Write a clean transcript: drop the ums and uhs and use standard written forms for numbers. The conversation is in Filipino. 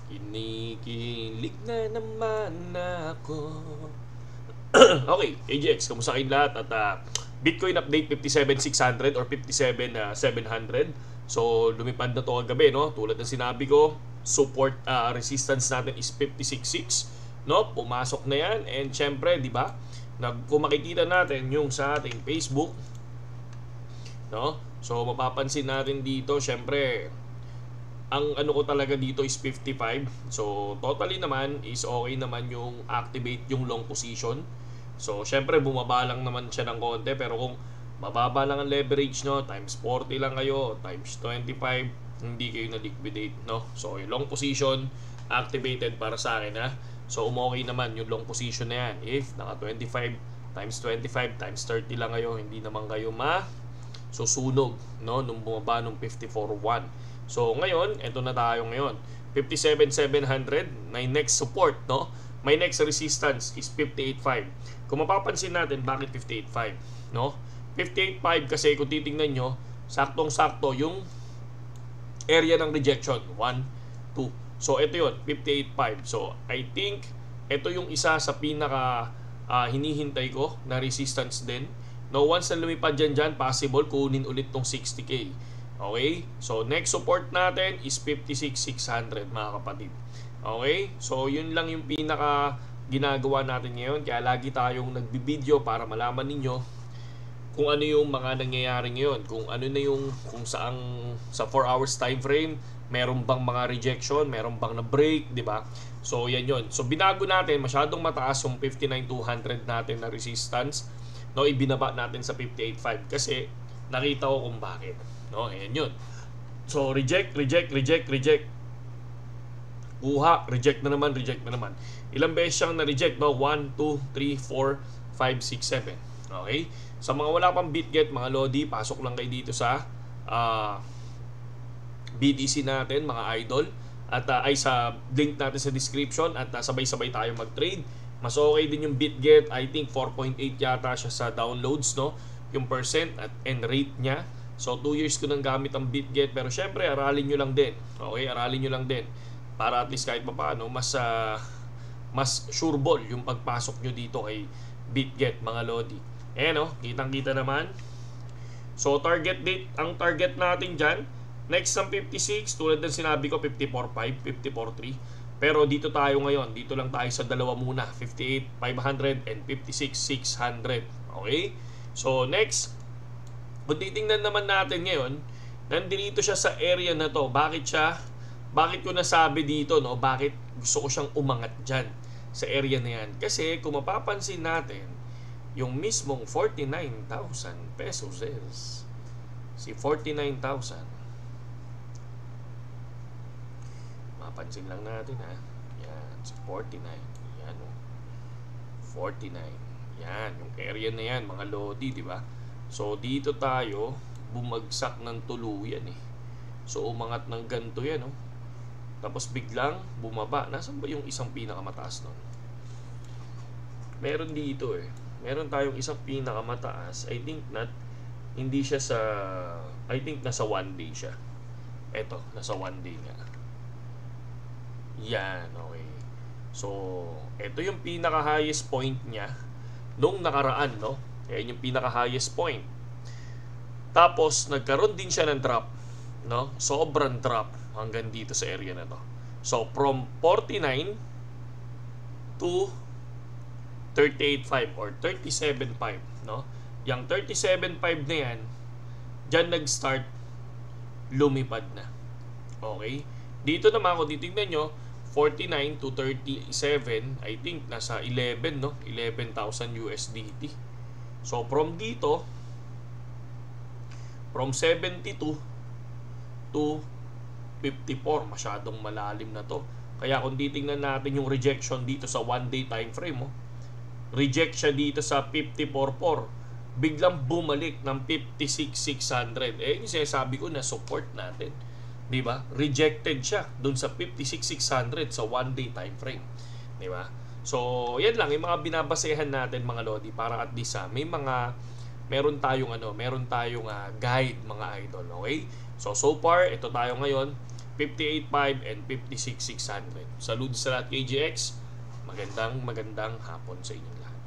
Kinikilig na naman ako. Okay, AGX, kamusta kayong lahat? At Bitcoin update 57,600 or 57,700. So, lumipad na to kagabi, no? Tulad ng sinabi ko, support resistance natin is 56,600, no? Pumasok na yan. And syempre, di ba? Kung makikita natin yung sa ating Facebook, no? So, mapapansin natin dito, syempre, ang ano ko talaga dito is 55. So, totally naman is okay naman yung activate yung long position. So, syempre bumaba lang naman siya ng konti, pero kung mababa lang ang leverage nyo, times 40 lang kayo, times 25, hindi kayo na-liquidate, no? So, yung long position activated para sa akin, ha? So, umokay naman yung long position na yan. If naka 25 times 25 times 30 lang kayo, hindi naman kayo susunog, no? Nung bumaba nung 54.1. So, ngayon, eto na tayo ngayon. 57,700, may next support, no? May next resistance is 58.5. Kung mapapansin natin, bakit 58.5, no? 58.5 kasi kung titingnan nyo, saktong-sakto yung area ng rejection. 1, 2. So, ito yun, 58.5. So, I think, ito yung isa sa pinaka hinihintay ko na resistance din. No, once na lumipad dyan, possible kunin ulit tong 60K. Okay? So, next support natin is 56,600, mga kapatid. Okay? So, yun lang yung pinaka ginagawa natin ngayon. Kaya lagi tayong nagbibideo para malaman ninyo kung ano yung mga nangyayari ngayon. Kung ano na yung, kung sa 4 hours time frame, meron bang mga rejection, meron bang na-break, di ba? So, yan yun. So, binago natin, masyadong mataas yung 59,200 natin na resistance. No, ibinaba natin sa 58.5 kasi nakita ko kung bakit. No, ayan yun. So, reject. Kuha, reject na naman. Ilang beses siyang na-reject, no? 1, 2, 3, 4, 5, 6, 7. Okay? Sa mga wala pang BitGet, mga Lodi, pasok lang kayo dito sa BTC natin, mga idol. At ay sa link natin sa description. At sabay-sabay tayo mag-trade. Mas okay din yung BitGet. I think 4.8 yata siya sa downloads, no? Yung percent and rate niya. So, 2 years ko nang gamit ang BitGet. Pero syempre, aralin nyo lang din. Okay? Aralin nyo lang din. Para at least kahit pa paano, mas sureball yung pagpasok nyo dito kay BitGet, mga Lodi. Ayan, no? Kitang-kita naman. So, target date. Ang target natin dyan, next ng 56, tulad ng sinabi ko, 54.5, 54.3. Pero dito tayo ngayon. Dito lang tayo sa dalawa muna. 58,500 and 56,600. Okay? So, next, kung titingnan naman natin ngayon, nandito siya sa area na to. Bakit ko nasabi dito, no? Bakit gusto ko siyang umangat dyan sa area na yan? Kasi kung mapapansin natin, yung mismong 49,000 pesos is si 49,000. Mapansin lang natin, ha? Yan, si 49. Yan, oh. 49. Yan, yung area na yan, mga Lodi, di ba? So, dito tayo bumagsak ng tuluyan, eh. So, umangat ng ganito yan, oh. Tapos biglang bumaba. Nasaan ba yung isang pinakamataas nun? Meron dito, eh. Meron tayong isang pinakamataas. I think hindi siya sa, I think nasa 1 day siya. Eto, nasa 1 day nga. Yan, okay. So, eto yung pinaka-highest point niya nung nakaraan, no? Yan yung pinaka-highest point. Tapos, nagkaroon din siya ng drop, no? Sobrang drop hanggang dito sa area na to. So, from 49 to 38.5 or 37.5, no? Yung 37.5 na yan, dyan nag-start lumipad na. Okay? Dito naman, kung titignan nyo, 49 to 37, I think nasa 11, no? 11,000 USDT. So, from dito, from 72 to 54, masyadong malalim na to. Kaya kung titingnan natin yung rejection dito sa 1-day time frame, oh, reject siya dito sa 54.4, biglang bumalik ng 56,600. Eh, yung sinasabi ko na support natin. Di ba? Rejected siya dun sa 56,600 sa 1-day time frame. Di ba? So, yan lang yung mga binabasehan natin, mga Lodi, para at least meron tayong guide, mga idol. Okay? So far, ito tayo ngayon. 58.5 and 56.600. Salud sa lahat KGX. Magandang hapon sa inyong lahat.